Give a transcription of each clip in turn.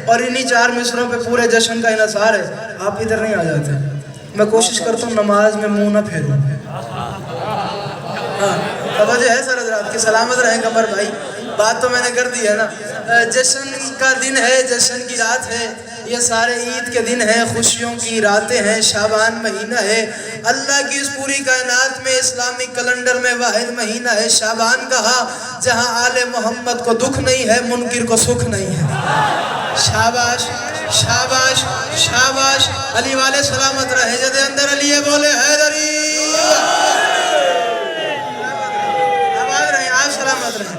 और इन्हीं 4 मिसरों पे पूरे जश्न का इन्हिसार है। आप इधर नहीं आ जाते। मैं कोशिश करता हूँ नमाज में मुंह ना फेरूं। हाँ तवज्जो है सर हज़रात की, सलामत रहें कमर भाई। बात तो मैंने कर दी है ना। जश्न का दिन है, जश्न की रात है, ये सारे ईद के दिन हैं, खुशियों की रातें हैं, शाबान महीना है। अल्लाह की इस पूरी कायनात में इस्लामिक कैलेंडर में वाहिद महीना है शाबान कहा, जहाँ आले मोहम्मद को दुख नहीं है, मुनकिर को सुख नहीं है। शाबाश शाबाश शाबाश। अली वाले सलामत रहे, जदे अंदर अली है बोले हैदरी। आबाद रहे, आप सलामत रहे।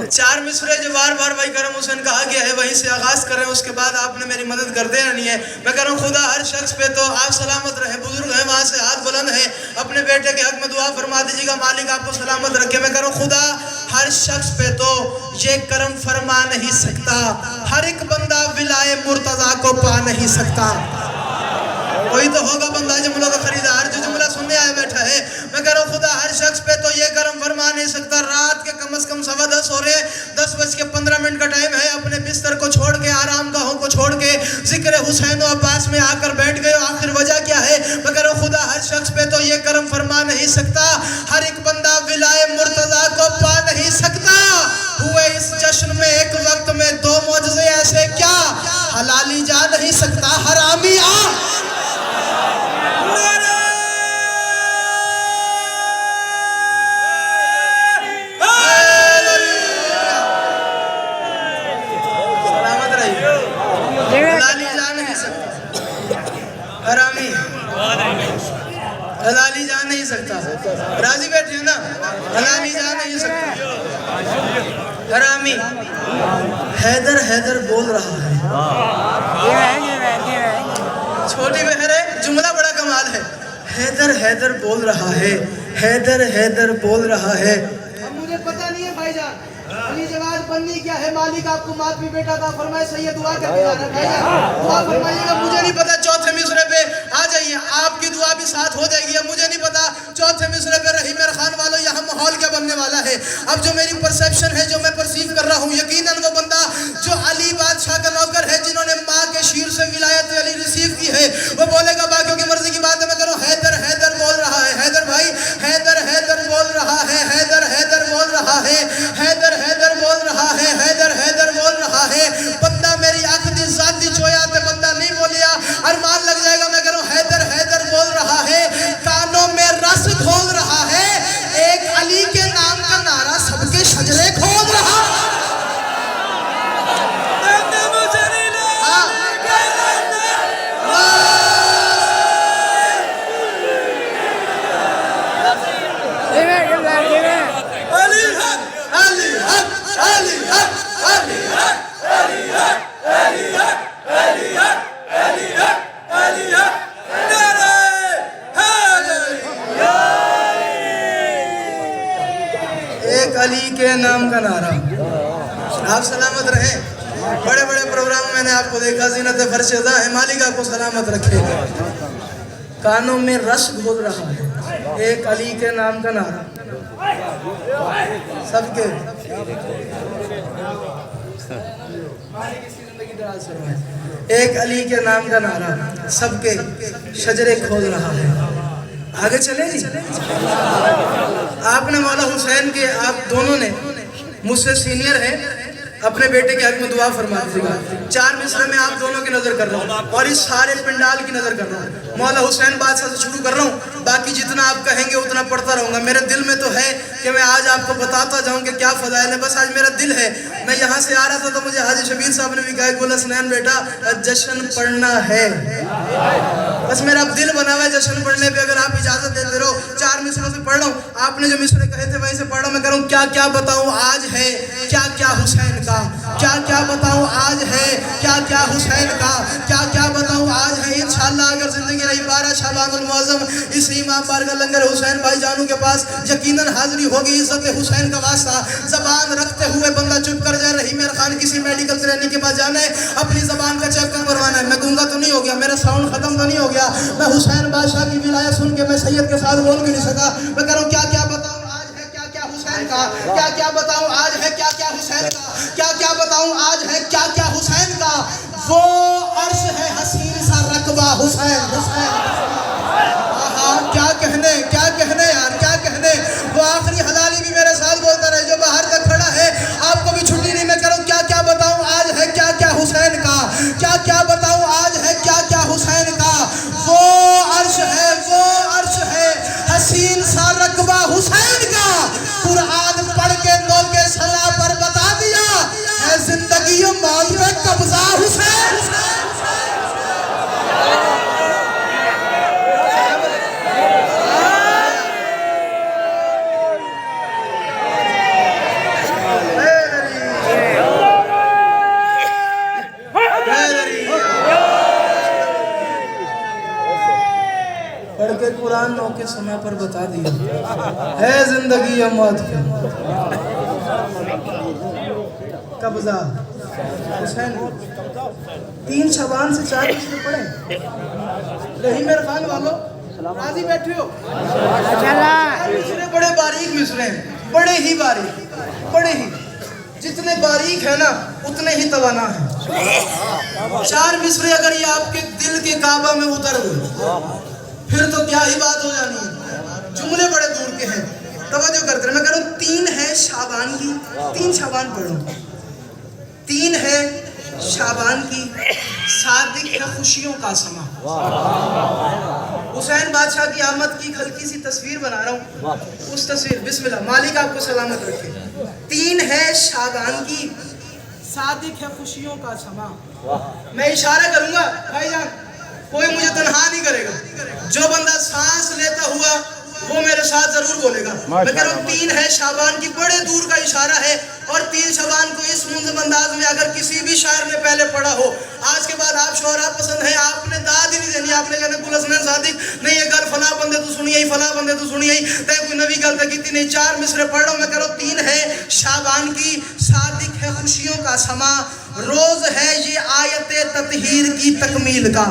4 मिसरे जो बार बार भाई करम हुसैन कहा गया है वहीं से आगाज कर रहे हैं, उसके बाद आपने मेरी मदद कर देना नहीं है। मैं कह रहा हूँ खुदा हर शख्स पे तो आप सलामत रहे, बुजुर्ग हैं वहाँ से हाथ बुलंद है, अपने बेटे के हक में दुआ फरमा दीजिएगा, मालिक आपको सलामत रखे। मैं कह रहा हूँ खुदा हर शख्स पे तो ये करम फरमा नहीं सकता, हर एक बंदा विलाए मुर्तजा को पा नहीं सकता। कोई तो होगा बंदा जुमलों का खरीदार जो जुमला सुनने आया बैठा है। मैं कह रहा हूँ खुदा हर शख्स पे तो ये करम फरमा नहीं सकता। रात के कम से कम 10:15 हो रहे, 10:15 का टाइम है, अपने बिस्तर को छोड़ के, आराम गाहों को छोड़ के जिक्र हुसैन व अब्बास में आकर बैठ गए। आखिर वजह क्या है? मैं कह रहा हूँ खुदा हर शख्स पे तो ये करम फरमा नहीं सकता, हर एक बंदा विलाए मुर्तजा को पा नहीं सकता। हुए इस जश्न में एक वक्त में 2 मौजज़े ऐसे क्या, हलाली जा नहीं सकता हरामी आ। हरामी हलाली जा नहीं सकता। राजी बैठे हैं ना, हलाली जा नहीं सकता। हरामी हैदर हैदर बोल रहा है। छोटी बहन है, जुमला बड़ा कमाल है। हैदर हैदर बोल रहा है, हैदर हैदर बोल रहा है। अब मुझे पता नहीं है भाईजान अली जवाब बननी क्या है, मालिक आपको मात भी बेटा था फरमाए, सही दुआ करके जाना भाईजान, दुआ फरमाइएगा। मुझे नहीं पता चौथे मिसरे पे आ जाइए, आपकी दुआ भी साथ हो जाएगी। अब मुझे नहीं पता चौथे मिसरे पे रही मेरे खान वालों यहाँ माहौल क्या बनने वाला है। अब जो मेरी परसेप्शन है, जो मैं परसीव कर रहा हूँ, यकीनन वो बंदा जो अली बादशाह का नौकर है, जिन्होंने माँ के शीर से विलायत अली रिसीव की है, वो बोलेगा बाकियों की मर्जी की बात है। मैं कह रहा हूँ हैदर हैदर बोल रहा है। हैदर भाई हैदर हैदर बोल रहा है, हैदर हैदर बोल रहा है, हैदर हैदर बोल रहा है, हैदर हैदर बोल रहा है। बंदा मेरी आखिरी जाती चोया ते बंदा नहीं बोलिया, अरमान लग जाएगा। मैं कह रहा हूँ हैदर हैदर बोल रहा है, कानों में रस खोल रहा है, एक अली के नाम का नारा सबके शजरे खोल रहा। एक अली के नाम का नारा। आप सलामत रहे। बड़े बड़े प्रोग्राम मैंने आपको देखा, ज़ीनत फर्श अदा है, मालिक आपको सलामत रखे। कानों में रस घोल रहा है, एक अली के नाम का नारा सबके। एक अली के नाम का नारा सबके शजरे खोल रहा है। आगे चले जी। आपने मौला हुसैन के, आप दोनों ने मुझसे सीनियर है, अपने बेटे के हक में दुआ फरमा दीजिएगा। 4 मिसरे में आप दोनों की नजर कर रहा हूँ और इस सारे पिंडाल की नजर कर रहा हूँ। मौला हुसैन बादशाह से शुरू कर रहा हूँ, बाकी जितना आप कहेंगे उतना पढ़ता रहूँगा। मेरे दिल में तो है कि मैं आज आपको बताता जाऊँ कि क्या फजाइल है, बस आज मेरा दिल है। मैं यहाँ से आ रहा था तो मुझे हाजी शबीर साहब ने भी कहा, बोला स्नैन बेटा जश्न पढ़ना है। बस मेरा दिल बना हुआ है जश्न पढ़ने पे, अगर आप इजाजत देते रहो। 4 मिसरों से पढ़ रहा हूँ, आपने जो मिसरे कहे थे वहीं से पढ़ रहा हूँ। मैं कह रहा हूँ क्या क्या बताऊँ आज है, क्या क्या हुसैन का, क्या क्या बताऊँ आज है, क्या क्या हुसैन का, क्या क्या बताऊँ आज है। इंशाअल्लाह अगर जिंदगी रही 12 शाबानुल मुअज़्ज़म इस इमाम बारगाह लंगर हुसैन भाई जानू के पास यकीनन हाजिरी होगी। इज्जत हुसैन का वास्ता जबान रखते हुए बंदा चुप कर जाए। रही मेरे खान किसी मेडिकल ट्रेनिंग के पास जाना है, अपनी जबान का चेकअप करवाना है। मैं गूंगा तो नहीं हो गया, मेरा साउंड खत्म तो नहीं हो गया, मैं हुसैन बादशाह की विलायत सुन के मैं सैयद के साथ बोल भी नहीं सका। मैं कह रहा हूँ क्या क्या बताऊँ आज है, क्या क्या हुसैन का, क्या क्या बताऊँ आज है, क्या क्या हुसैन का, क्या क्या बताऊँ आज है, क्या क्या हुसैन का। हुसैन हुसैन। क्या कहने यार, क्या कहने। वो आखिरी हलाली भी मेरे साथ बोलता रहे जो बाहर तक खड़ा है, आपको भी छुट्टी नहीं। मैं करूँ क्या क्या बताऊँ, आज है क्या क्या हुसैन का, क्या क्या बताऊँ, आज है क्या क्या हुसैन का। वो अर्श है हसीन सा रकबा हुसैन का। कुरान पढ़ के नौके सला पर बता दिया है जिंदगी मौत पे कब्जा हुसैन। पढ़ के कुरान नौ के समय पर बता दिया है जिंदगी या मौत पे कब्जा हुसैन। 3 शबान से 4 मिसरे पढ़े। रही मेरे खान वालों, राजी बैठे हो। मिसरे बड़े बारीक मिसरे हैं, बड़े ही बारीक, बड़े ही। जितने बारीक है ना उतने ही तवाना है। 4 मिसरे अगर ये आपके दिल के काबा में उतर गए फिर तो क्या ही बात हो जानी है। जुमले बड़े दूर के हैं, तवज्जो करते रहे। मैं कह रहा हूँ 3 है शाबान की, 3 शाबान पढ़ो। 3 है शाबान की, सादिक है खुशियों का समा। हुसैन बादशाह की आमद की हल्की सी तस्वीर बना रहा हूँ, उस तस्वीर। बिस्मिल्लाह, मालिक आपको सलामत रखे। 3 है शाबान की, सादिक है खुशियों का समा। मैं इशारा करूंगा भाईजान, कोई मुझे तन्हा नहीं करेगा। जो बंदा सांस लेता हुआ वो मेरे साथ जरूर बोलेगा। मैं कह रहा हूँ 3 है शाबान की, बड़े दूर का इशारा है। और 3 शाबान को इस मुंज़िम अंदाज में अगर किसी भी शायर ने पहले पढ़ा हो, आज के बाद आप शोहरा पसंद है, आपने दाद ही नहीं देनी। आपने कहना गुलशन सादिक नहीं, ये गल फला बंदे तू सुनिए, फला बंदे तू सुनिए, तय कोई नवी गल तक की नहीं। 4 मिसरे पढ़ रहा हूँ। मैं कह रहा हूँ 3 है शाबान की, सादिक है खुशियों का समा। रोज है ये आयते ततहीर की तकमील का।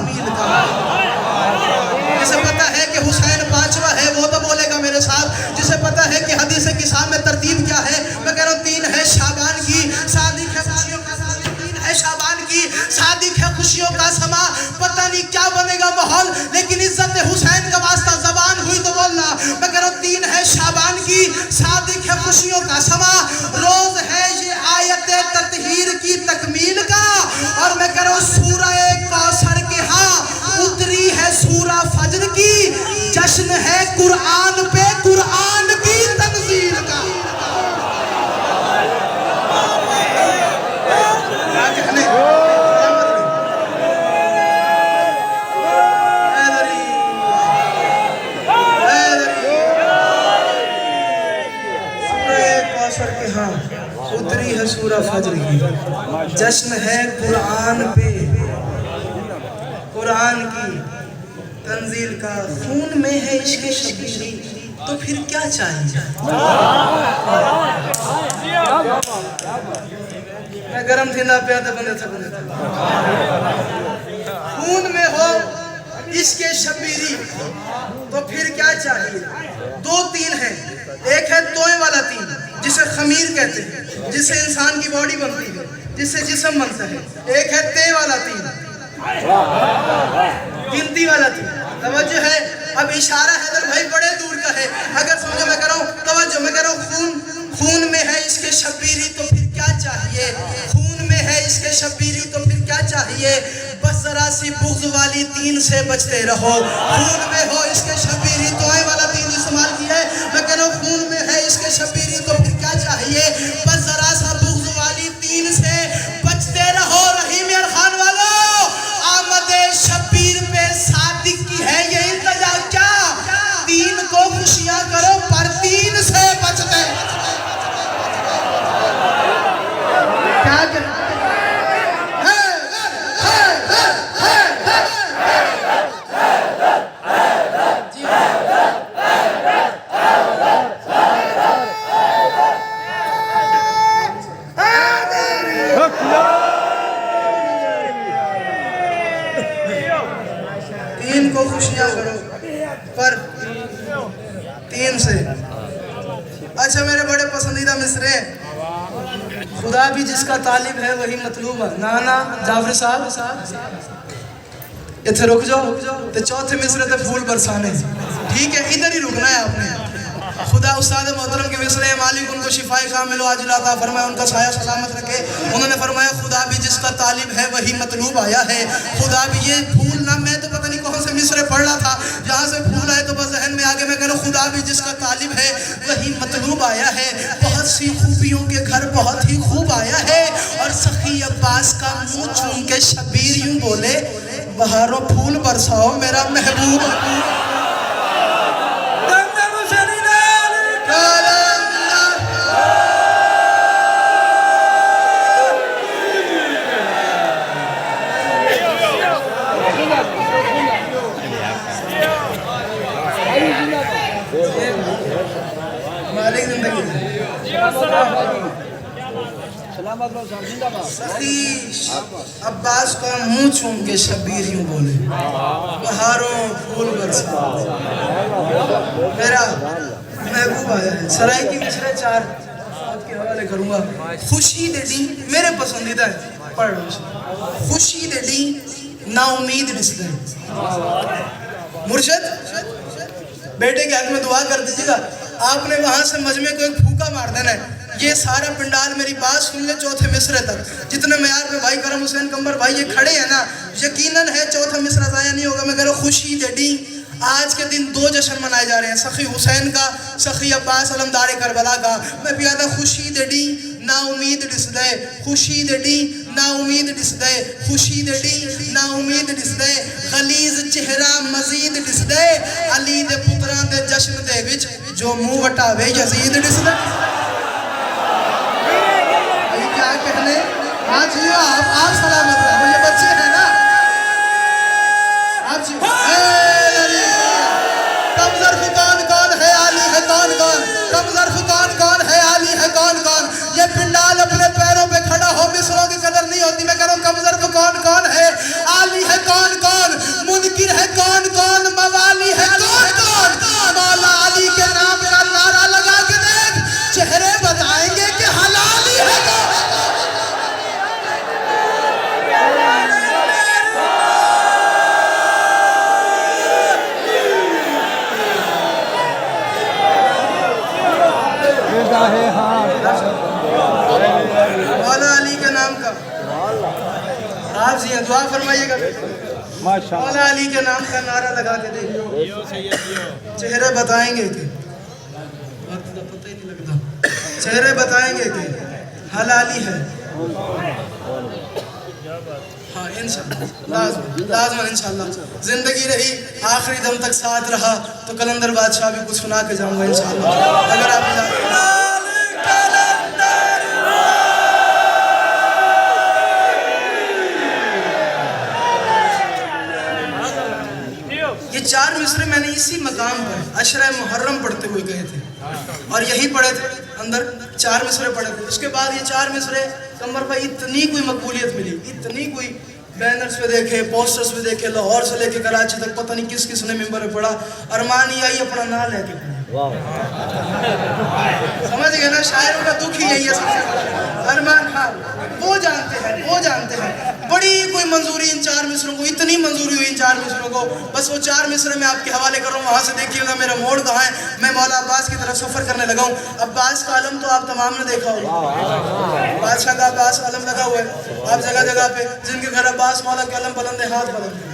जिसे पता है कि हुसैन 5वां है वो तो बोलेगा मेरे साथ। जिसे पता है कि हदीस किसा में तरतीब क्या है। मैं कह रहा हूँ 3 है शाबान की, सादिक है खुशियों का समा। 3 है शाबान की, सादिक है खुशियों का समा। पता नहीं क्या बनेगा माहौल, लेकिन इज्जत हुसैन का वास्ता जबान हुई तो बोलना। मैं कह रहा हूँ 3 है शाबान की, सादिक है खुशियों का समा। रोज है ये आयते ततहीर की तकमील का। और मैं कह रहा हूँ सूरह कौसर के हाँ उतरी है सूरह फज्र की। जश्न है कुरान पे कुरान की तंजील का। कौसर के हाँ उतरी है सूरह फज्र की। जश्न है कुरान पे कुरान की तंजील का। खून में है इश्क शबीरी तो फिर क्या चाहिए। मैं गरम थी ना प्यादा बंदे था। खून में हो इश्क शबीरी तो फिर क्या चाहिए। 2-3 है। एक है तोए वाला 3 जिसे खमीर कहते हैं, जिससे इंसान की बॉडी बनती है, जिससे जिस्म बनता है। एक है ते वाला 3, गिनती वाला 3। तवज्जो है। अब इशारा हैदर भाई बड़े दूर का है, अगर समझो। मैं कह रहा हूँ तवज्जो, मैं कह रहा हूँ खून में है इसके शबीरी तो फिर क्या चाहिए। खून में है इसके शबीरी तो फिर क्या चाहिए। बस जरा सी बुग़्ज़ वाली 3 से बचते रहो। खून में हो इसके शबीरी तो आए वाला 3 इस्तेमाल किया है। मैं कह रहा हूँ खून में है इसके शबीरी तो फिर क्या चाहिए। बस जरा सा बुग़्ज़ वाली 3 से बचते रहो। रही मेरे खान वालों, आमदे शबीर पे सादिक की है ये इल्तिजा क्या। 3 को खुशियां करो पर 3 से बचते। क्या को खुशियां करो पर 3 से। अच्छा मेरे बड़े पसंदीदा मिसरे, खुदा भी जिसका तालिब है वही मतलूब है। नाना जाफर साहब इतने रुक जाओ तो चौथे मिसरे ते फूल बरसाने, ठीक है, इधर ही रुकना है आपने। खुदा उस्ताद मोहतरम के मिसरे मालिक उनको शिफाए कामिल आजिल अता फरमाए, उनका साया सलामत रखे। उन्होंने फरमाया खुदा भी जिसका तालिब है वही मतलूब आया है। खुदा भी ये फूल ना, मैं तो पता नहीं कौन से मिसरे पढ़ रहा था, जहाँ से फूल आए तो बस जहन में आगे मैं कह रहा हूँ खुदा भी जिसका तालिब है वही मतलूब आया है। बहुत सी खूबियों के घर बहुत ही खूब आया है। और सखी अब्बास का मुँह चूम के शबीर यूं बोले, बहारों फूल बरसाओ मेरा महबूब। सखी अब्बास का मुंह चूम के शबीर यूं बोले, बहारों फूल बरसा मेरा महबूब आया है। सराय की मिसरे 4 आपके हवाले करूंगा। खुशी दे दी मेरे पसंदीदा है, पढ़ लो। खुशी दे दी ना उम्मीद रिश्ते, मुर्शद बेटे के हक में दुआ कर दीजिएगा। आपने वहां से मजमे को एक फूका मार देना है। ये सारा पिंडाल मेरी बात सुन ले चौथे मिसरे तक, जितने मयार पे भाई करम हुसैन कंबर भाई ये खड़े हैं ना, यकीनन है चौथा मिसरा जाया नहीं होगा। मैं कह रहा हूँ खुशी दे दी। आज के दिन 2 जश्न मनाए जा रहे हैं, सखी हुसैन का, सखी अब्बास अलमदार करबला का। मैं पियादा खुशी दे दी ना उम्मीद डिस दे, खुशी दे दी ना उम्मीद डिस दे, खुशी दे दी ना उम्मीद डिस दे, गलीज चेहरा मजीद डिस दे, अली दे पुत्रां दे जश्न दे विच जो मुंह वटावे यजीद डिस दे। क्या कहने, हाँ जी आप सलामत रहो, ये बच्चे हैं ना आप जी। कम ज़र्फ़ कौन है आली है कौन, कम ज़र्फ़ कौन है आली है कौन। ये पिंडाल अपने पैरों पे खड़ा हो, मिसरों की कदर नहीं होती। मैं कह रहा हूँ कम ज़र्फ़ कौन है आली है कौन, मुनकिर है कौन, मवाली है कौन। मौला अली के नाम का नारा लगा के देख, चेहरे बताएंगे कि हलाली है कौन। मौला अली के नाम का आप जी दुआ फरमाइएगा। मौला अली के नाम का नारा लगा के देखिए, चेहरे बताएंगे कि वक्त का पता ही नहीं लगता, चेहरे बताएंगे कि हलाली है। हाँ इंशाअल्लाह लाज़िम इंशाअल्लाह जिंदगी रही आखिरी दम तक साथ रहा तो कलंदर बादशाह भी कुछ सुना के जाऊंगा इंशाअल्लाह। अगर आप ये 4 मिसरे मैंने इसी मकाम पर अशरा मुहर्रम पढ़ते हुए गए थे और यही पढ़े थे, अंदर 4 मिसरे पढ़े थे। उसके बाद ये 4 मिसरे कमर पर इतनी कोई मकबूलियत मिली, इतनी कोई बैनर्स पे देखे, पोस्टर्स पे देखे, लाहौर से लेके कराची तक पता नहीं किस किस ने मिंबर पे पढ़ा। अरमान ही आई अपना नाम लेके समझ गए ना, शायरों का दुख ही यही है सबसे बड़ा। अरमान खान वो जानते हैं बड़ी कोई मंजूरी इन 4 मिसरों को, इतनी मंजूरी हुई इन 4 मिसरों को, बस वो 4 मिसरे मैं आपके हवाले कर रहा हूँ। वहाँ से देखिएगा मेरा मोड़ कहाँ है। मैं मौला अब्बास की तरफ सफ़र करने लगा हूँ। अब्बास का आलम तो आप तमाम ने देखा होगा, बादशाह का अब्बास आलम लगा हुआ है आप जगह जगह पे, जिनके घर अब्बास मौला के आलम बुलंद है, हाथ बुलंद है।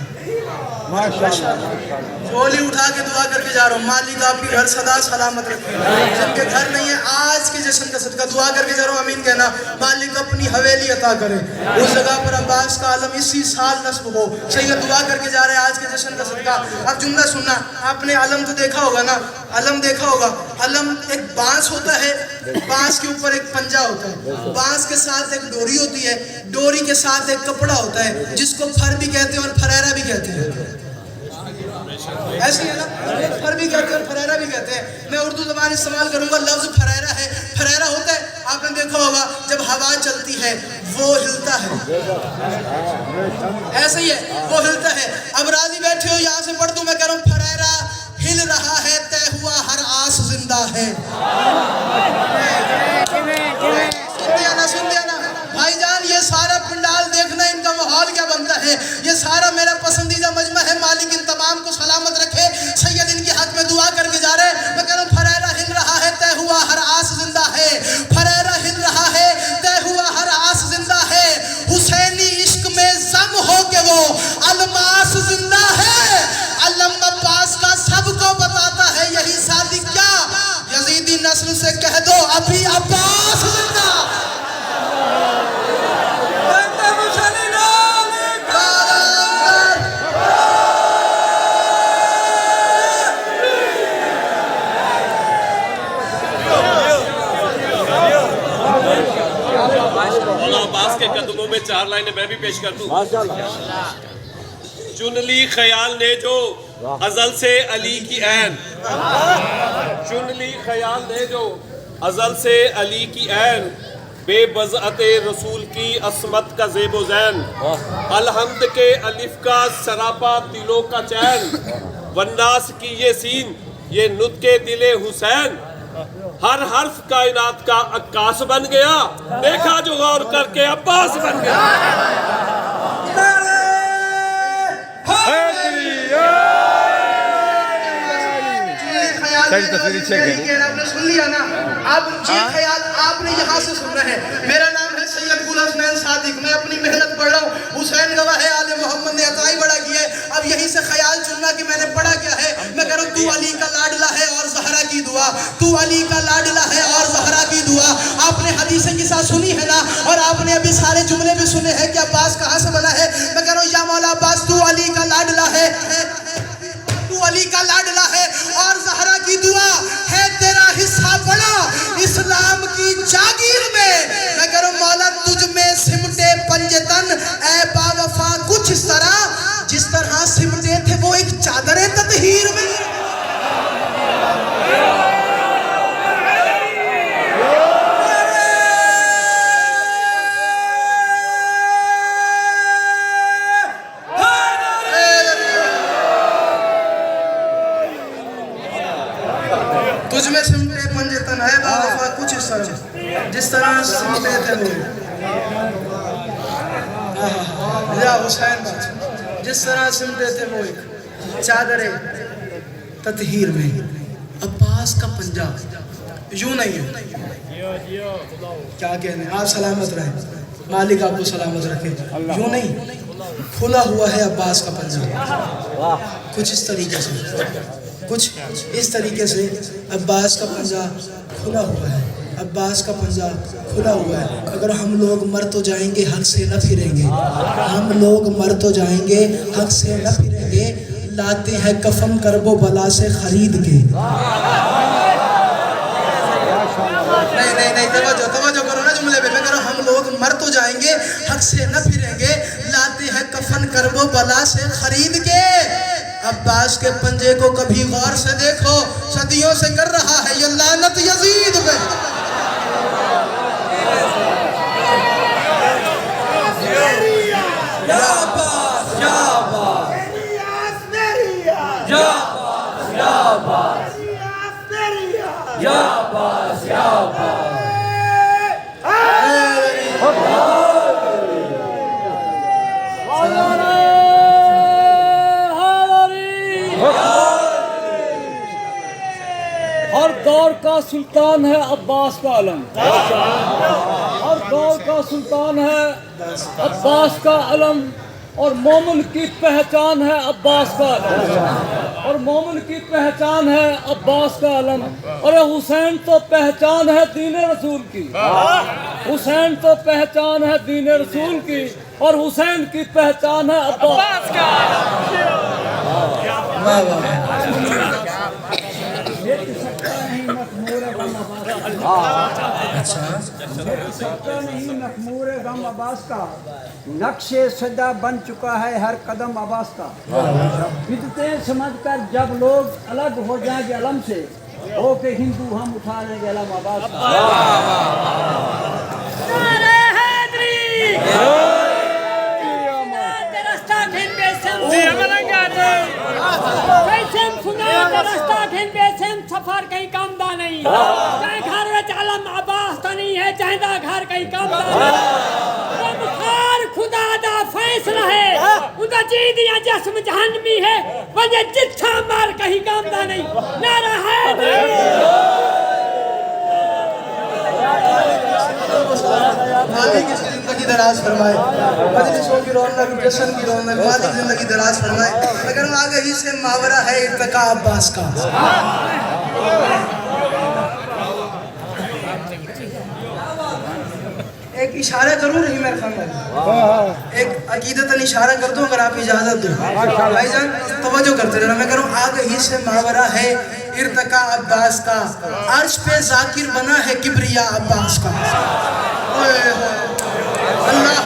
झोली उठा के दुआ करके जा रहा हूँ, मालिक आपकी घर सदा सलामत रखे। जिनके घर नहीं है आज के जश्न का सदका दुआ करके जा रहा हूँ, अमीन कहना, मालिक अपनी हवेली अता करे उस जगह पर अब्बास का आलम इसी साल नस्ब हो। सही दुआ करके जा रहे हैं आज के जश्न का सदका। अब जुमला सुनना, आपने आलम तो देखा होगा ना, अलम देखा होगा। अलम एक बांस होता है, बांस के ऊपर एक पंजा होता है, बांस के साथ एक डोरी होती है, डोरी के साथ एक कपड़ा होता है जिसको फर भी कहते हैं और फरेरा भी कहते हैं। ऐसे है ना, फर भी कहते हैं और फरेरा भी कहते हैं। मैं उर्दू ज़बान इस्तेमाल करूंगा, लफ्ज़ फरेरा है। फरेरा होता है, आपने देखा होगा जब हवा चलती है वो हिलता है, ऐसे ही है, वो हिलता है। अब राजी बैठे हो, यहाँ से पढ़ दूं, मैं कह रहा हूँ फरेरा हिल रहा है, तय हुआ हर आस जिंदा है। सुन दिया ना भाईजान, ये सारा पंडाल देखना, इनका माहौल क्या बनता है। ये सारा मेरा पसंदीदा 4 लाइनें मैं भी पेश कर दूं। माशाल्लाह। चुन ली ख्याल ने जो अजल से अली की ऐन, चुन ली ख्याल ने जो अजल से अली की ऐन, बेबज़अते रसूल की असमत का ज़ेबो ज़ैन, अलहम्द के अलिफ का सरापा दिलों का चैन, वन्नास की ये सीन ये नुत्के दिले हुसैन, हर हर्फ कायनात का अक्कास बन गया, देखा जो गौर करके अब्बास बन गया। आपने सुन लिया ना, अब जी ख्याल आपने यहाँ से सुनना है। मेरा नाम है सैयद गुल हसनैन सादिक, मैं अपनी मेहनत पढ़ रहा हूँ। हुसैन गवाह है, आले मोहम्मद ने अताई बड़ा किया है। अब यहीं से ख्याल चुनना कि मैंने पढ़ा क्या है। मैं कह रहा हूँ तू अली का लाडला है और जहरा की दुआ, तू अली का लाडला है और जहरा की दुआ। आपने हदीस की साथ सुनी है ना, और आपने अभी सारे जुमले भी सुने हैं कि अब्बास कहाँ से बना है। मैं कह रहा हूँ या मौला अब्बास तू अली का लाडला है, तू अली का लाडला है और जहरा की दुआ है, तेरा हिस्सा बड़ा इस्लाम की जागीर में। मैं कह रहा हूं मौला तुझ में सिमटे पंजतन ऐ बावफा कुछ इस तरह, जिस तरह सिमटे थे वो एक चादर ततहीर में। तुझ में सिमटे पंजतन है बावफा कुछ इस तरह, जिस तरह सिमटे थे वो। या हुसैन जिस तरह सिमटे थे वो एक चादर ततहीर में। अब्बास का पंजा यूं नहीं है, क्या कहने, आप सलामत रहे, मालिक आपको सलामत रखे। यूं नहीं, खुला हुआ है अब्बास का पंजा, कुछ इस तरीके से, कुछ इस तरीके से अब्बास का पंजा खुला हुआ है, अब्बास का पंजा खुला हुआ है। अगर हम लोग मर तो जाएंगे, हक से न फिरेंगे, हम लोग मर तो जाएंगे, हक से न फिरेंगे, लाते हैं कफन करबो बला से खरीद के। नहीं, तवज्जो करो ना जुमले पे। मैं कह रहा हूं हम लोग मर तो जाएंगे, हक से न फिरेंगे, लाते हैं कफन करबो बला से खरीद के। अब्बास के पंजे को कभी गौर से देखो, सदियों से कर रहा है ये लानत यजीद पे। हर दौर का सुल्तान है अब्बास का अलम, हर दौर का सुल्तान है अब्बास का अलम, और मोमिन की पहचान है अब्बास का अलम, और मोमिन की पहचान है अब्बास का अलम। और हुसैन तो पहचान है दीन रसूल की, हुसैन तो पहचान है दीन रसूल की, और हुसैन की पहचान है अब्बास का। नहीं मखमूर गम अब्बास का, नक्शे सदा बन चुका है हर कदम अब्बास का। बिदतें समझकर जब लोग अलग हो जाएंगे अलम से, हो के हिंदू हम उठा लेंगे अलम अब्बास का। सफर कहीं काम दा नहीं, चाहे घर में आलम अब्बास तो नहीं है, चाहे दा घर कहीं काम दा नहीं। खुदा दा फैसला है, उनका जी दिया जिस्म जहन्नमी है, वजह जिथा मार कहीं काम दा नहीं। नारा है मालिक इसकी जिंदगी दराज फरमाए, मजलिसों की रौनक, जश्न की रौनक, मालिक जिंदगी दराज फरमाए। अगर आगे ही से मावरा है इर्तिका अब्बास का। एक इशारा करूँ रही मेरे खानदान, एक अकीदतन इशारा कर दूं अगर आप इजाजत दो। भाईजान तवज्जो करते रहना। मैं करूँ आगे ही से मावरा है इर्तिका अब्बास का, अर्श पे जाकिर बना है किबरिया अब्बास का। अल्लाह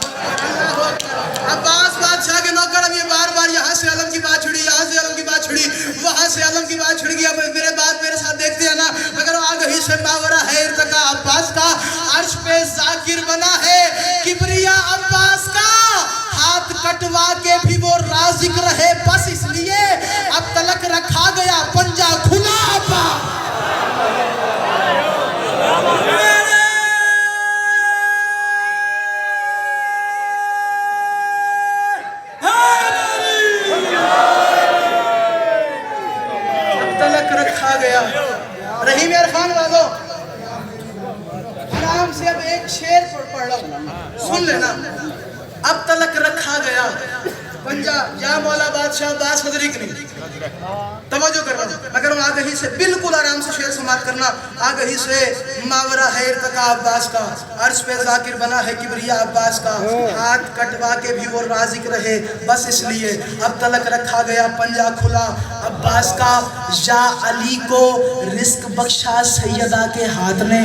पे जाकिर बना है किबरिया अब्बास का, हाथ कटवा के भी वो राजिक रहे, बस इसलिए अब तलक रखा गया पंजा खुला अब्बास। तलक रखा गया। रहीम इरफान वालों, आराम से अब एक शेर पढ़ लो, सुन लेना। अब तलक रखा गया पंजा या मौला बादशाह अब्बास हजरी की नहीं, तवज्जो करना। मैं कह रहा हूँ आगही से बिल्कुल आराम से शेर समाप्त करना। आगही से मावरा है इर्तका अब्बास का, अर्श पे जाकिर बना है किबरिया अब्बास का, हाथ कटवा के भी वो राजिक रहे, बस इसलिए अब तलक रखा गया पंजा खुला अब्बास का। या अली को रिस्क बख्शा सैयदा के हाथ ने।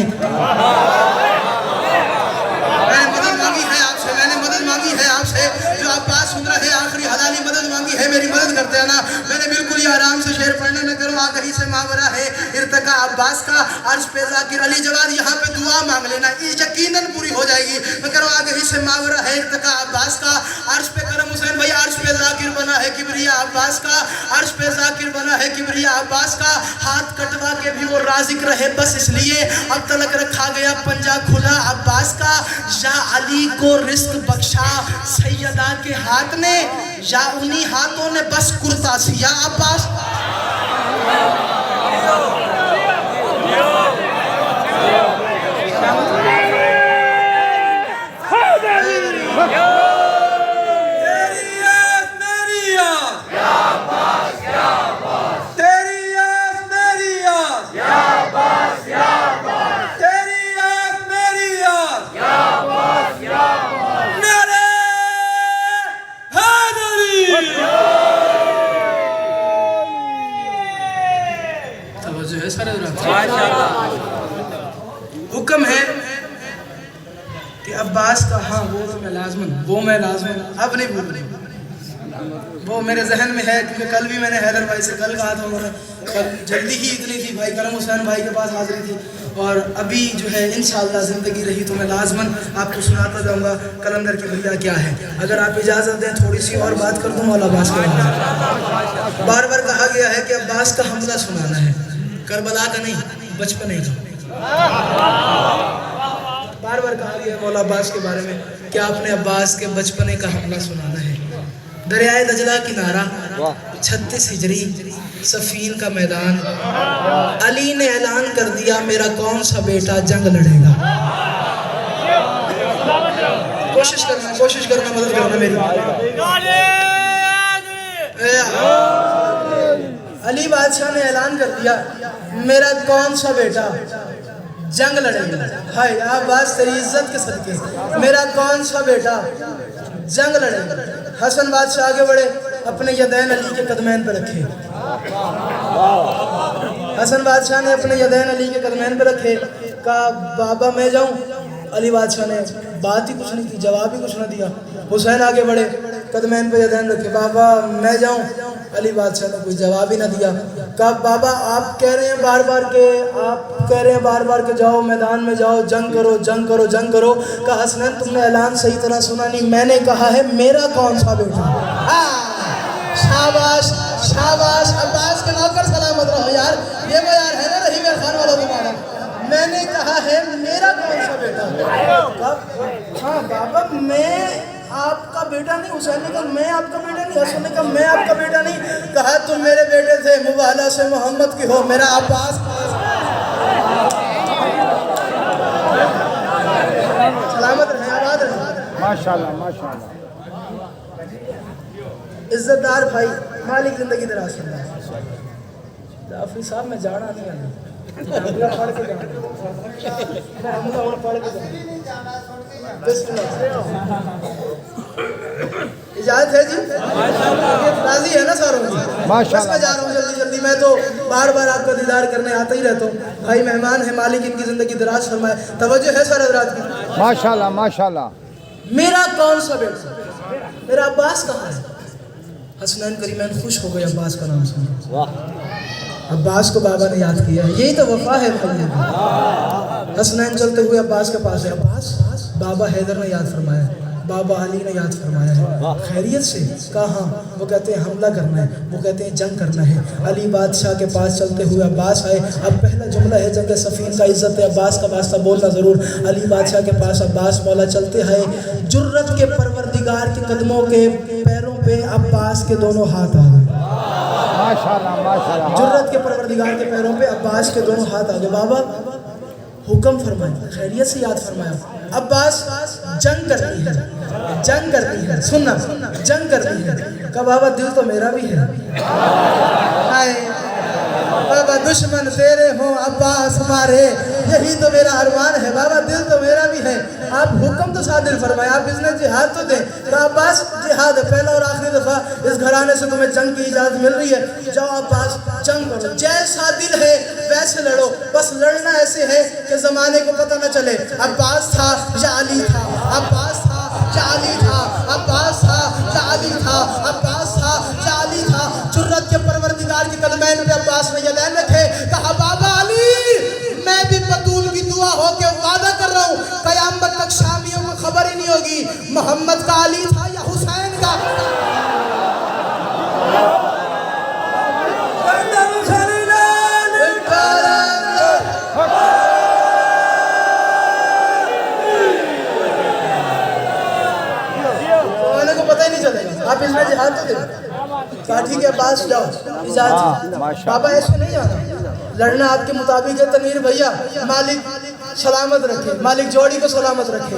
मैंने मदद मांगी है आपसे, मैंने मदद मांगी है आपसे, जो अब्बास सुन रहे आखिरी हलाली मदद मांगी है, मेरी मदद करते हैं ना। मैंने बिल्कुल ही आराम से शेर पढ़ने में करूँ। आगही से मावरा है इर्तका अब्बास का, अर्श पे जाकिर अली जवाद, यहाँ पे दुआ मांग लेना, यकीनन पूरी हो जाएगी। मैं कह रहा हूँ आगही से मावरा है इर्तका अब्बास का, अर्श पे करम हुसैन भाई, अर्श पे जाकिर बना है किबरिया अब्बास का, अर्श पे जाकिर बना है किबरिया अब्बास का, हाथ कटवा के भी वो राजिक रहे, बस इसलिए अब तलक रखा गया पंजा खुला अब्बास का। या अली को रिस्क बख्शा सैयदा के हाथ ने, या उन्हीं हाथों ने बस कुर्ता सिया अब्बास। हुक्म है कि अब्बास का, हाँ वो मैं लाजमन अब नहीं भूल, वो मेरे जहन में है, क्योंकि कल भी मैंने हैदर भाई से कल कहा था, उन्होंने कल जल्दी ही इतनी थी, भाई करम हुसैन भाई के पास हाजिरी थी, और अभी जो है इंशाअल्लाह ज़िंदगी रही तो मैं लाजमन आपको सुनाता जाऊँगा कलंदर की भैया क्या है। अगर आप इजाज़त दें थोड़ी सी और बात कर दूँ मौला अब्बास का। बार बार कहा गया है कि अब्बास का हमला सुनाना है, करबला का नहीं, बचपने का। बार बार कहा गया है मौला अब्बास के बारे में कि आपने अब्बास के बचपने का हमला सुनाना है। दरियाए दजला किनारा, 36 हिजरी, सफीन का मैदान, अली ने ऐलान कर दिया मेरा कौन सा बेटा जंग लड़ेगा। कोशिश करना मदद करना मेरी। अली बादशाह ने ऐलान कर दिया मेरा कौन सा बेटा जंग लड़ेगा। हाय अब्बास तेरी इज्जत के सदके मेरा कौन सा बेटा जंग लड़ेगा। हसन बादशाह आगे बढ़े, अपने यदैन अली के कदमैन पर रखे। हसन बादशाह ने अपने यदैन अली के कदमैन पर रखे, कहा बाबा मैं जाऊं। अली बादशाह ने बात ही कुछ नहीं की, जवाब ही कुछ ना दिया। हुसैन आगे बढ़े, कदमैन पर यदैन रखे, बाबा मैं जाऊं। अली बादशाह ने कोई जवाब ही ना दिया। कहा बाबा आप कह रहे हैं बार बार के जाओ मैदान में जाओ, जंग करो जंग करो जंग करो। कहा हसनैन तुमने ऐलान सही तरह सुना नहीं, मैंने कहा है मेरा कौन सा बेटा। शाबाश शाबाश अब्बास के नौकर सलामत रहो यार, ये वो यार है ना रहीम खान वाला तुम्हारा। मैंने कहा है मेरा कौन सा बेटा। हाँ बाबा मैं आपका बेटा नहीं। हुसैन ने कहा मैं आपका बेटा नहीं। हसन ने कहा मैं आपका बेटा नहीं। कहा तुम मेरे बेटे थे, मुबाला से मोहम्मद की हो, मेरा अब्बास। सलामत रहे, आबाद रहे। माशाल्लाह माशाल्लाह। इज्जतदार भाई, मालिक जिंदगी दराज फरमाए। जाफरी साहब मैं जाना नहीं है, इजाजत है जी, राजी है ना सारों की। बस मैं जा रहा हूँ जल्दी जल्दी, मैं तो बार बार आपका दीदार करने आता ही रहता हूँ। भाई मेहमान है, मालिक इनकी जिंदगी दराज फरमाए। तवज्जो है सर हज़रात की। माशाल्लाह माशाल्लाह। मेरा कौन सा बेटा, मेरा अब्बास कहाँ है। हसनैन करीमैन खुश हो गए अब्बास का नाम सुन। अब्बास को बाबा ने याद किया, यही तो वफा है भाई। हसनैन चलते हुए अब्बास के पास है। अब्बास, बाबा हैदर ने याद फरमाया, बाबा अली ने याद फरमाया है, खैरियत से? कहा हाँ। वो कहते हैं हमला करना है, वो कहते हैं जंग करना है। अली बादशाह के पास चलते हुए अब्बास आए। अब पहला जुमला है जंग सफ़ीन का, इज़्ज़त अब्बास का वास्ता बोलना ज़रूर। अली बादशाह के पास अब्बास मौला चलते हैं। जुर्रत के परवरदिगार के कदमों के पैरों पे अब्बास के दोनों हाथ आ गए। माशाल्लाह माशाल्लाह। जुर्रत के परवरदिगार के पैरों पे अब्बास के दोनों हाथ आ गए। बाबा हुक्म फरमाया, खैरियत से याद फरमाया। अब्बास जंग करनी है, जंग करनी है, सुनना, जंग करनी है। कहा बाबा दिल तो मेरा भी है। हाय बाबा दुश्मन तेरे हो अब्बास हमारे, यही तो मेरा अरमान है। बाबा दिल तो मेरा भी है, आप हुक्म तो सादिर फरमाए, आप इसने जिहाद तो दें। कहा अब्बास जिहाद है, पहला और आखिरी दफा इस घराने से तुम्हें जंग की इजाजत मिल रही है, जाओ अब्बास जंग करो। जैसा दिल है वैसे लड़ो, बस लड़ना ऐसे है कि जमाने को पता न चले अब्बास था या अली था, अब्बास था या अली था, अब्बास था या अली था, अब्बास था या अली था। जुर्रत के परवरदिगार के कदमैन पे अब्बास ने यदैन रखे। कहा बाबा अली मैं भी बतूल की दुआ हो के वादा कर रहा हूँ, कयामत तक शामियों को खबर ही नहीं होगी मोहम्मद का अली था या हुसैन का। आप इसमें जिहाद तो देखो। कहा ठीक है अब्बास जाओ, इजाज़त। बाबा ऐसे नहीं जाना, लड़ना आपके मुताबिक है। तनवीर भैया मालिक सलामत रखे, मालिक जोड़ी को सलामत रखे।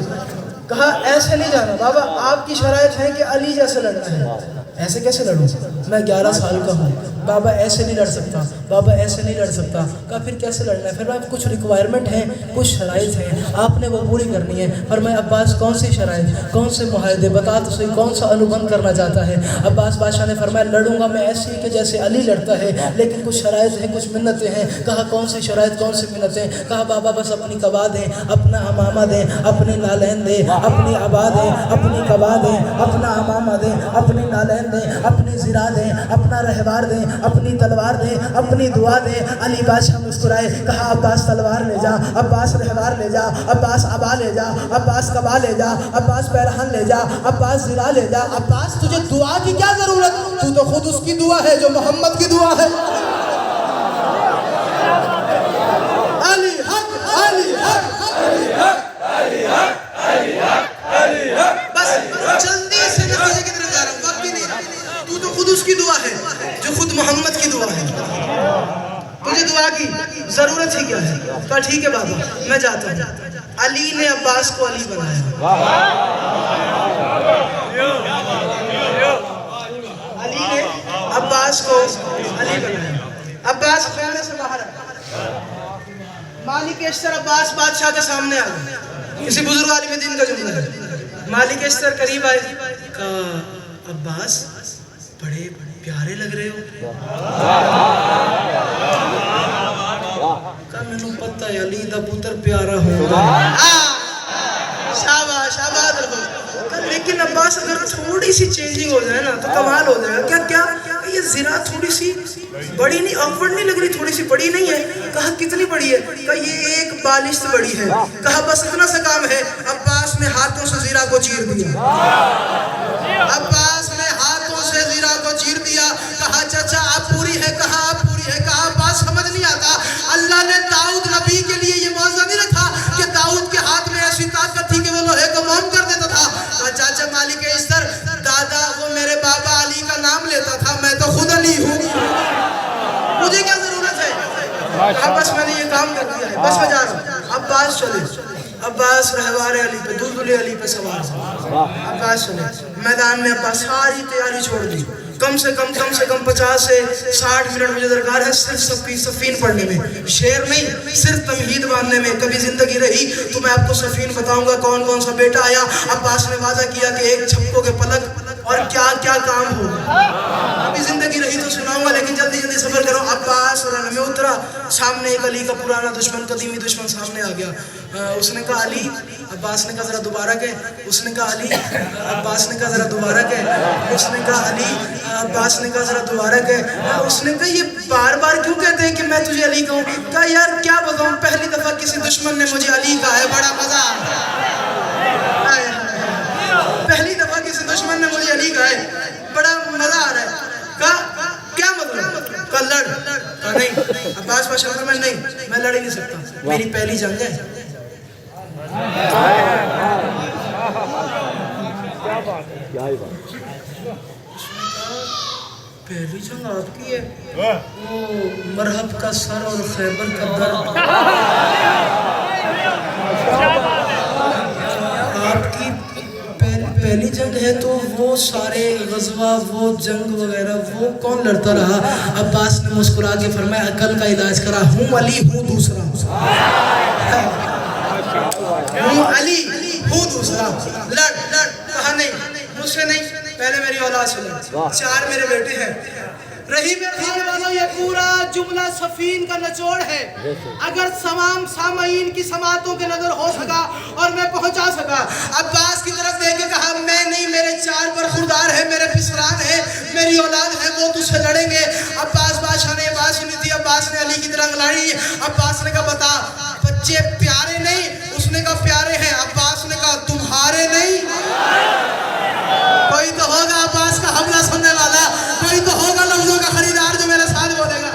कहा ऐसे नहीं जाना बाबा, आपकी शराइत है कि अली जैसे लड़ना है। ऐसे कैसे लड़ूं, मैं 11 साल का हूँ। बाबा ऐसे नहीं लड़ सकता, बाबा ऐसे नहीं लड़ सकता। कहा फिर कैसे लड़ना है? फिर भाई कुछ रिक्वायरमेंट है, कुछ शराइत हैं, आपने वो पूरी करनी है। पर मैं अब्बास कौन सी शराइत, कौन से मुआहदे बता तो सही, कौन सा अनुबंध करना चाहता है? अब्बास बादशाह ने फरमाया लड़ूंगा मैं ऐसे ही कि जैसे अली लड़ता है, लेकिन कुछ शराइत हैं, कुछ मिन्नतें हैं। कहा कौन सी शराइत, कौन सी मिन्नतें? कहा बाबा बस अपनी कबा दें, अपना अमामा दें, अपनी नालैन दें, अपनी अबा दें, अपनी कबा दें, अपना अमामा दें, अपनी नालैन दें, अपनी ज़िरा दें, अपना रहवार दें, अपनी तलवार दें, अपनी दुआ दें। अली बादशाह मुस्कुराए। कहा अब्बास तलवार ले जा, अब्बास रहवार ले जा, अब्बास अबा ले जा, अब्बास कबा ले जा, अब्बास पैरहन ले जा, अब्बास ज़िरा ले जा। अब्बास तुझे दुआ की क्या ज़रूरत, तू तो खुद उसकी दुआ है जो मोहम्मद की दुआ है। अली हक, अली हक, अली हक, अली हक, अली हक, अली हक। बस जल्दी से नतीजे की तरफ जा रहा हूँ, वक्त भी नहीं। तू तो खुद उसकी दुआ है जो खुद मोहम्मद की दुआ है। तुझे दुआ की जरूरत ही क्या है? कहा ठीक है बाबा मैं जाता हूँ। अली ने अब्बास को अली बनाया। अली ने अब्बास को अली बनाया। अब्बास खाने से बाहर आया, मालिक इश्तर अब्बास बादशाह के सामने आ गए। किसी बुजुर्ग आलिम दीन का जुमला है। मालिक इश्तर करीब आए, कहा अब्बास बड़े प्यारे लग रहे हो। कहा मैनू पता है अली दा पुत्र प्यारा होगा। शाबाश शाबाश रखो। लेकिन अब्बास अगर थोड़ी सी चेंजिंग हो जाए ना तो कमाल हो जाएगा। क्या क्या ये ज़िरा थोड़ी सी बड़ी नहीं, ऑकवर्ड नहीं लग रही, थोड़ी सी बड़ी नहीं है? कहा कितनी बड़ी है? कहा ये एक बालिश से बड़ी है। कहा बस इतना सा काम है। अब्बास ने हाथों से ज़िरा को चीर दिया। अब्बास ने हाथों से ज़िरा को चीर दिया। कहा चाचा आप पूरी है? कहा आप पूरी है। कहा अब्बास समझ नहीं आता, अल्लाह ने दाऊद नबी के लिए ये मौज़ा नहीं रखा कि दाऊद के हाथ में ऐसी ताकत थी कि वो लोहे को मोम कर देता था। चाचा मालिक इस्तर दादा वो मेरे बाबा अली का नाम लेता था, मैं तो खुद अली हूँ, मुझे क्या जरूरत है? अब बस मैंने ये काम कर दिया है, बस मैं जा रहा हूँ। अब्बास चले, अब्बास रहवार अली पे दुलदुले अली पे सवार। अब्बास चले मैदान में। अब्बास सारी तैयारी छोड़ दी। कम से कम 50 से 60 मिनट मुझे दरकार है सिर्फ सफ़ीन पढ़ने में, शेर नहीं, सिर्फ तमहीद बांधने में। कभी जिंदगी रही तो मैं आपको सफ़ीन बताऊंगा कौन कौन सा बेटा आया। अब्बास ने वादा किया कि एक छप्पो के पलक और क्या क्या काम होगा। अभी जिंदगी रही तो सुनाऊंगा, लेकिन जल्दी जल्दी जल्दी सफर करो। अब्बास रन में उतरा, सामने एक अली का पुराना दुश्मन, कदीमी दुश्मन सामने आ गया। उसने कहा अली, अब्बास ने कहा जरा दोबारा के, उसने कहा अली, अब्बास ने कहा जरा दोबारा के, उसने कहा अली, अब्बास ने कहा जरा दोबारा के। उसने कहा ये बार बार क्यों कहते हैं कि मैं तुझे अली कहूँ? कहा यार क्या बताऊँ, पहली दफा किसी दुश्मन ने मुझे अली कहा है, बड़ा मजा आया। पहली दफा किसी दुश्मन ने मुझे अली कहा है, बड़ा मजा आ रहा है। कहा क्या मतलब? कहा लड़। कहा नहीं, अब्बास बादशाह में नहीं, मैं लड़ ही नहीं सकता, मेरी पहली जंग है। पहली जंग आपकी है? वो मरहब का सर और खैबर का दर्द आपकी पहली जंग है, तो वो सारे गज़वा, वो जंग वगैरह वो कौन लड़ता रहा? अब्बास ने मुस्कुरा के फरमाया अकल का इलाज करा, हूँ अली हूँ दूसरा, हूँ अली हूँ दूसरा, लड़ लड़। कहा नहीं, मुझसे नहीं, पहले मेरी औलाद से लड़, 4 मेरे बेटे हैं। रही मेरे खाने वालों, ये पूरा जुमला सफीन का निचोड़ है। अगर तमाम सामाईन की समातों के नजर हो सका और मैं पहुंचा सका। अब्बास की तरफ देख के कहा मैं नहीं, मेरे 4 बरखुरदार है, मेरे पिसरान है, मेरी औलाद है, वो तुझसे लड़ेंगे। अब्बास बादशाह ने बात सुनी थी, अब्बास ने अली की तरफ लड़ी। अब्बास ने कहा बता बच्चे प्यारे नहीं? उसने कहा प्यारे हैं। अब्बास ने कहा तुम्हारे नहीं? कोई तो होगा अब्बास का हमला सुनने वाला, कोई तो होगा लफ्जों का खरीदार जो मेरे साथ बोलेगा।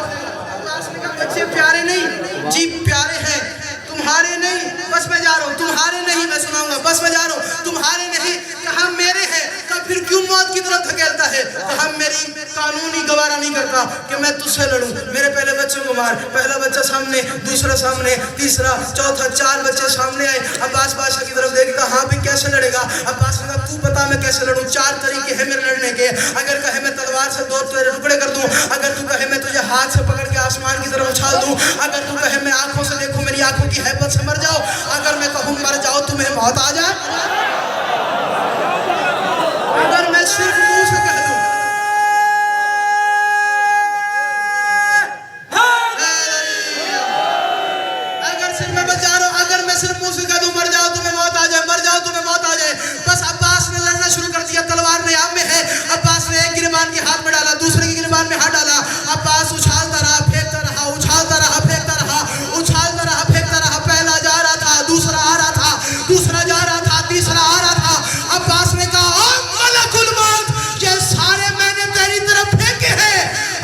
अब्बास ने कहा बच्चे प्यारे नहीं? जी प्यारे हैं। तुम्हारे नहीं? बस मैं जा रहा हूँ। तुम्हारे नहीं? मैं सुनाऊंगा, बस मैं जा रहा हूँ। तुम्हारे नहीं? कहा मेरे हैं। कहा फिर क्यों मौत की तरफ धकेलता है? कहा मेरी कानूनी गवारा नहीं करता कि मैं तुझसे लड़ूं। मेरे पहले बच्चों को मार, पहला बच्चा सामने, दूसरा सामने, तीसरा, चौथा, 4 बच्चे सामने आए। अब्बास बादशाह की तरफ देखता, हाँ भी कैसे लड़ेगा? अब्बास ने कहा तू बता मैं कैसे लड़ूं? 4 तरीके हैं मेरे लड़ने के। अगर कहे मैं तलवार से 2 तेरे टुकड़े कर दूं, अगर तू कहे मैं तुझे हाथ से पकड़ के आसमान की तरफ उछाल दूं, अगर तू कहे मैं आंखों से देखूं, मेरी आंखों की हैबत से मर जाओ, अगर मैं कहूं मर जाओ तुम्हें मौत आ जाए, अगर मैं सिर्फ मुंह से कह दूं अगर सिर्फ मैं बचा रहा हूं, अगर मैं सिर्फ मुंह से कह दूं मर जाओ तुम्हें मौत आ जाए, मर जाओ तुम्हें मौत आ जाए। बस अब्बास ने लड़ना शुरू कर दिया। तलवार नियाम में है। अब्बास ने एक गिरबान के हाथ में डाला, दूसरे की गिरबान में हाथ डाला। अब्बास उछालता रहा, फेंकता रहा, उछालता रहा, फेंकता रहा, उछालता रहा, फेंकता रहा। पहला जा रहा था, दूसरा आ रहा था, दूसरा जा रहा था, तीसरा आ रहा था। अब्बास ने कहा मलकुल मौत, ये सारे मैंने तेरी तरफ फेंके हैं,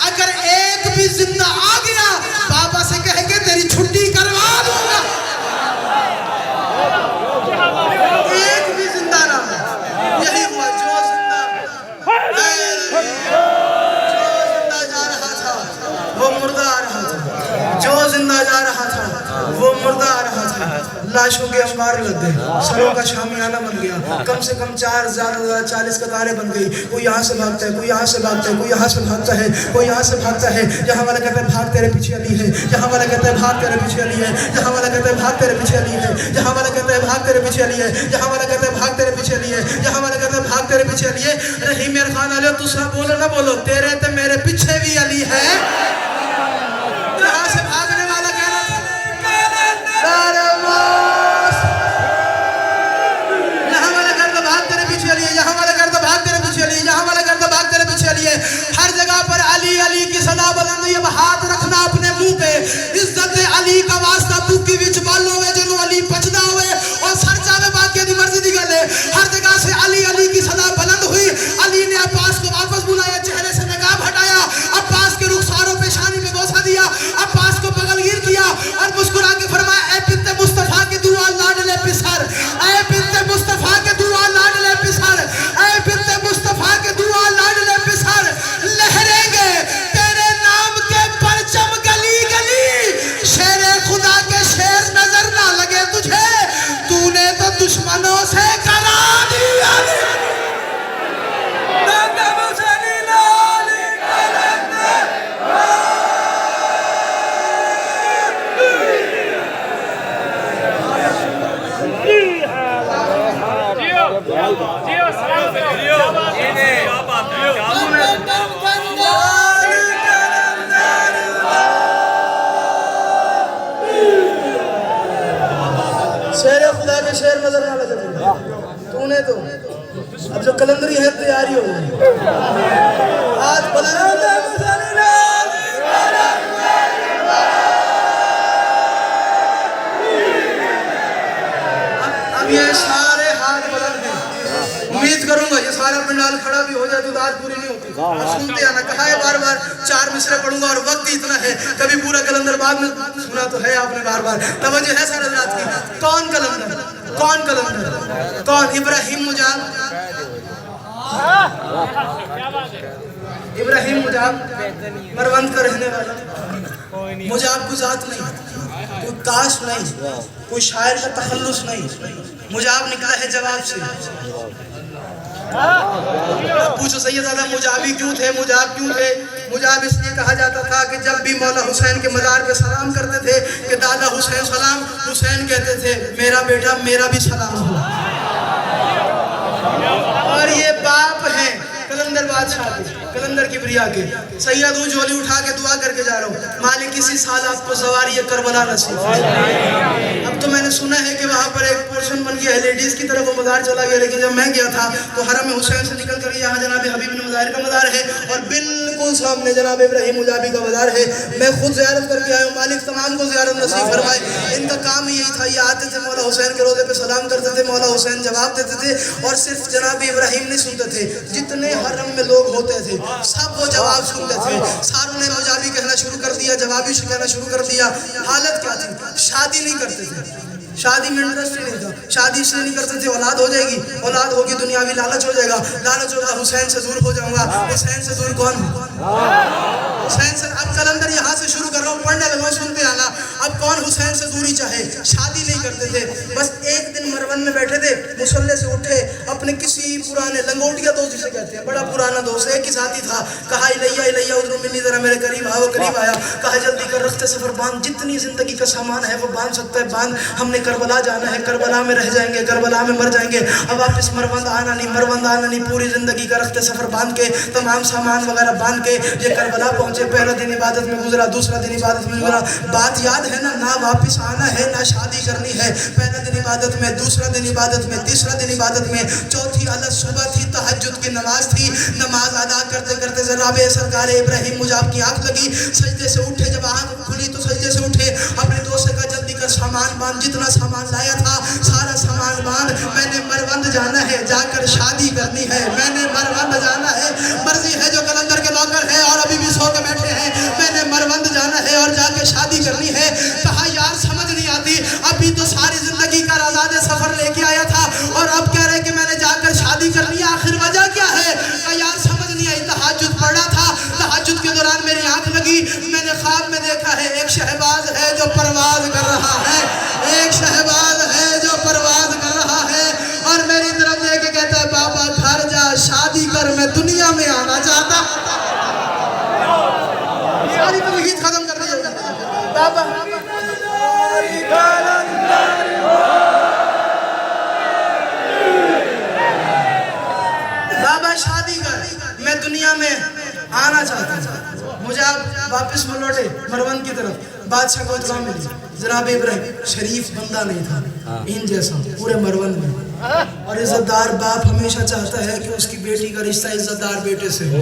अगर एक भी जिंदा आ गया बाबा से कह के तेरी छुट्टी करवा दूंगा। एक भी जिंदा ना, यही हुआ। जो जिंदा जा रहा था वो मुर्दा आ रहा था, जो जिंदा जा रहा था वो मुर्दा आ रहा था। लाशों के अंबार लग गए, सरों का शामियाना बन गया। कम से कम 4 ज्यादा 40 कतारें बन गई। कोई यहाँ से भागता है, कोई यहाँ से भागता है, कोई यहाँ से भागता है, कोई यहाँ से भागता है। यहाँ वाला कहता है भाग तेरे पीछे अली है, यहाँ वाला कहता है भाग तेरे पीछे अली है, यहाँ वाला कहता है भाग तेरे पीछे अली है, यहाँ वाला कहता है भाग तेरे पीछे अली है, यहाँ वाला कहता है भाग तेरे पीछे अली है, यहाँ वाला कहता है भाग तेरे पीछे अली है। रही मेरे खान आले तुझसे बोलो ना बोलो, तेरे तो मेरे पीछे भी अली है। यहाँ से भागने वाला कहना यहाँ वाला करता भाग तेरे पीछे अली है, यहाँ वाला करता भाग तेरे पीछे अली है, यहाँ वाला करता भाग तेरे पीछे अली है। हर जगह पर अली अली की सदा बुलंद हुई। अब हाथ रखना अपने मुंह पे, इज्जत अली का वास्ता बुक्की विच बालो हुए जनो अली बचदा हुए और सरचा में बाकी दी मर्जी दी गल है। हर जगह से अली अली की सदा बुलंद हुई। अली ने अब्बास को वापस बुलाया, चेहरे से नकाब हटाया, अब्बास के रुखसारों पे शानी पे बोसा दिया, अब्बास को बगल गिर किया और मुस्कुरा के फरमाया ऐ बिन्ते मुस्तफा के सुनते आना, कहा है बार बार 4 मिसरे पढ़ूंगा और वक्त ही इतना है, कभी पूरा कलंदर बाद में सुना तो है आपने बार बार। तवज्जो है सर हज़रात की। कौन कलंदर, कौन कलंदर, कौन? इब्राहिम मुजाब, इब्राहिम मुजाब मरवंद का रहने वाला। मुजाब को जात नहीं, कोई काश नहीं, कोई शायर का तखल्लुस नहीं, मुजाब निकला है जवाब से। पूछो सैयद मुजाबी क्यों थे, मुजाब क्यों थे? मुजाब इसलिए कहा जाता था कि जब भी मौला हुसैन के मज़ार पे सलाम करते थे कि दादा हुसैन सलाम, हुसैन कहते थे मेरा बेटा मेरा भी सलाम हो। और ये बाप हैं कलंदर बादशाह के, कलंदर किबरिया के। सैयद हूँ झोली उठा के दुआ करके जा रहा हूँ, मालिक इसी साल आपको सवारी करबला नसीब। अब तो मैंने सुना है कि वहाँ पर एक पोर्शन बन गया है, लेडीज की तरफ वो मज़ार चला गया, लेकिन जब मैं गया था तो हरम हुसैन से निकल कर यहाँ जनाब हबीब बिन मुज़ाहिर का मज़ार है और बिल्कुल सामने जनाब इब्राहिम मुजाबी का मज़ार है। मैं खुद ज़ियारत करके आया हूँ, मालिक तमाम को ज़ियारत नसीब फरमाए। इनका काम यही था, ये आते थे मौला हुसैन के रोज़े पे सलाम करते थे, मौला हुसैन जवाब देते थे और सिर्फ जनाब इब्राहिम नहीं सुनते थे, जितने हरम में लोग होते थे सब वो जवाब सुनते थे। सारों ने मुजाबी कहना शुरू कर दिया, जवाबी से कहना शुरू कर दिया। हालत क्या थी? शादी नहीं करते थे, शादी में इंटरेस्ट ही नहीं था, शादी इसलिए नहीं करते थे औलाद हो जाएगी, औलाद होगी दुनियावी लालच हो जाएगा, लालच होगा हुसैन से दूर हो जाऊंगा। हुसैन से दूर कौन? हुसैन से। अब कलंदर यहाँ से शुरू कर रहा हूँ, पढ़ने लगा, सुनते आना। अब कौन हुसैन से दूरी चाहे? शादी नहीं करते थे। बस एक दिन मरवन में बैठे थे, मुसल्ले से उठे, अपने किसी पुराने लंगोटिया दोस्त जिसे कहते हैं, बड़ा पुराना दोस्त, एक ही साथी था, कहा इलैया इलैया उधर मिलनी जरा मेरे करीब आओ। करीब आया, कहा जल्दी कर, रखते सफर बांध, जितनी जिंदगी का सामान है वो बांध सकता है बांध, हमने करबला जाना है, करबला में रह जाएंगे, करबला में मर जाएंगे। अब वापस मरवंद आना नहीं, मरवंद आना नहीं, पूरी जिंदगी का रखते सफर बांध के, तमाम सामान वगैरह बांध के ये करबला पहुंचे। पहला दिन इबादत में गुजरा, दूसरा दिन इबादत में गुजरा। बात याद है ना वापस आना है ना शादी करनी है। पहला दिन इबादत में, दूसरा दिन इबादत में, तीसरा दिन इबादत में, चौथी अलग सुबह थी, तहज्जुद की नमाज थी। नमाज अदा करते करते जनाब सरकार इब्राहिम मुजाब की आंख लगी, सजदे से उठे, जब आंख खुली तो सजदे से उठे, अपने दोस्त से कहा जल्दी कर सामान बांध, जितना सामान लाया था सारा सामान बांध, मैंने मरवंद जाना है, जाकर शादी करनी है, मैंने मरवंद जाना है। मर्जी है जो कलंदर के नौकर है और अभी भी सो के बैठे हैं, मैंने मरवंद जाना है और जाके शादी करनी है। कहा यार समझ नहीं आती, अभी तो सारी जिंदगी का आजाद सफर लेके आया था और अब कह रहे कि मैंने जाकर शादी करनी है, आखिर वजह क्या है? यार समझ नहीं आई, तहज्जुद पढ़ रहा था, तहज्जुद के दौरान मेरी आंख लगी, मैंने ख्वाब में देखा है एक शहबाज है जो परवाज कर रहा है, एक शहबाज है जो परवाज कर रहा है और मेरी तरफ देख के कहता है बाबा घर जा, शादी कर, मैं दुनिया में आना चाहता। सारी तो गीत खत्म कर दिया बाबा। बाबा शादी कर, मैं दुनिया में आना चाहता हूँ। मुझे आप वापस में लौटे मरवन की तरफ, बादशाह को इत्तला मिली, जनाब इब्राहिम शरीफ बंदा नहीं था, इन जैसा पूरे मरवन में। और इज्जतदार बाप हमेशा चाहता है कि उसकी बेटी का रिश्ता इज्जतदार बेटे से हो।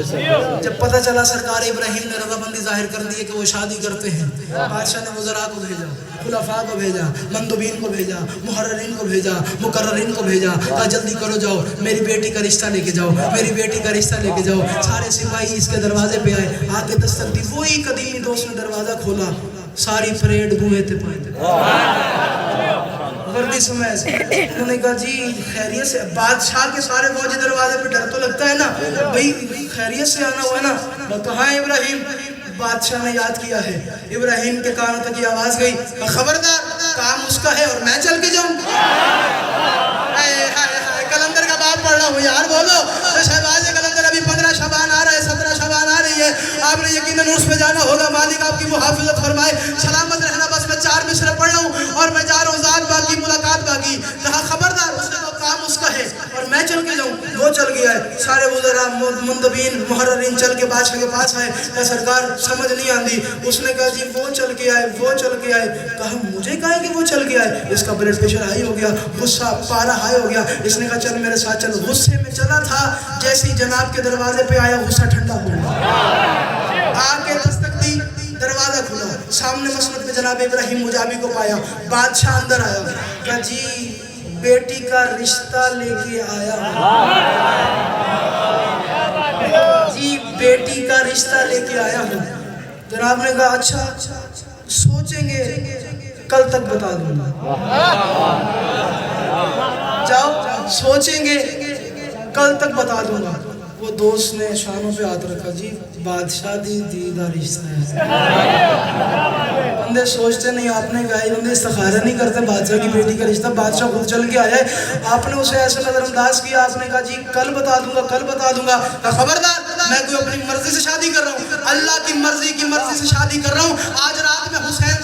जब पता चला सरकार इब्राहिम ने रज़ामंदी जाहिर कर दी है कि वो शादी करते हैं, बादशाह ने वज़रा को भेजा, खुलफा को भेजा, मंदुबीन को भेजा, मुहर्रिरीन को भेजा, मुकर्ररीन को भेजा, कहा जल्दी करो जाओ मेरी बेटी का रिश्ता लेके जाओ, मेरी बेटी का रिश्ता लेके जाओ। सारे सिपाही इसके दरवाजे पे आए, आके दस्तक दी, वही कदीमी दोस्त ने दरवाजा खोला, सारी परेड घूमे थे पाए वर्दी समय से। उन्होंने कहा जी खैरियत से? बादशाह के सारे फौजी दरवाजे पे डर तो लगता है ना, भाई खैरियत से आना हुआ ना। कहाँ है इब्राहिम? बादशाह ने याद किया है। इब्राहिम के कानों तक ये आवाज गई, खबरदार काम उसका है और मैं चल के जाऊं? कलंदर का बाप पढ़ रहा हूँ यार, बोलो तो शहबाज कलंदर अभी 15 शबान आ रहा है, 17 शबान आ रही है, आपने यकीनन उर्स पे जाना होगा, मालिक आपकी मुहाफिजत फरमाए, सलामत रहना। बस मैं 4 मिसरे पढ़ रहा हूँ और मैं जा रहा हूँ, ज़ात बाकी मुलाकात बाकी। कहा खबरदार, उसने तो काम उसका है और मैं चल के जाऊँ? वो चल गया है। सारे वज़रा मुंदबीन मुहर्रिरीन चल के बादशाह के पास आए, कहा सरकार समझ नहीं आती। उसने कहा जी वो चल के आए, वो चल के आए। कहा मुझे कहा कि वो चल के आए? इसका ब्लड प्रेशर हाई हो गया, गुस्सा पारा हाई हो गया। इसने कहा चल मेरे साथ चल। गुस्से में चला था, जैसे ही जनाब के दरवाजे पे आया गुस्सा ठंडा हो गया, आके दस्तक दी, दरवाजा खुला, सामने मसनद पे जनाब इब्राहिम मुजाबी को पाया। बादशाह अंदर आया, कहा जी बेटी का रिश्ता लेके आया जी, बेटी का रिश्ता लेके आया हूँ। जनाब ने कहा अच्छा सोचेंगे, कल तक बता दूंगा। जाओ सोचेंगे, कल तक बता दूंगा। वो दोस्त ने शानों पे हाथ रखा, जी बादशाह दीदा रिश्ता है। बंदे सोचते नहीं, आपने गाय बंदे इस्तिखारा नहीं करते बादशाह की बेटी का रिश्ता, बादशाह खुद चल के आया है। आपने उसे ऐसे नजरअंदाज किया, आपने कहा जी कल बता दूंगा, कल बता दूंगा। खबरदार, मैं कोई अपनी मर्जी से शादी कर रहा हूँ, अल्लाह की मर्जी से शादी कर रहा हूँ। आज रात में हुसैन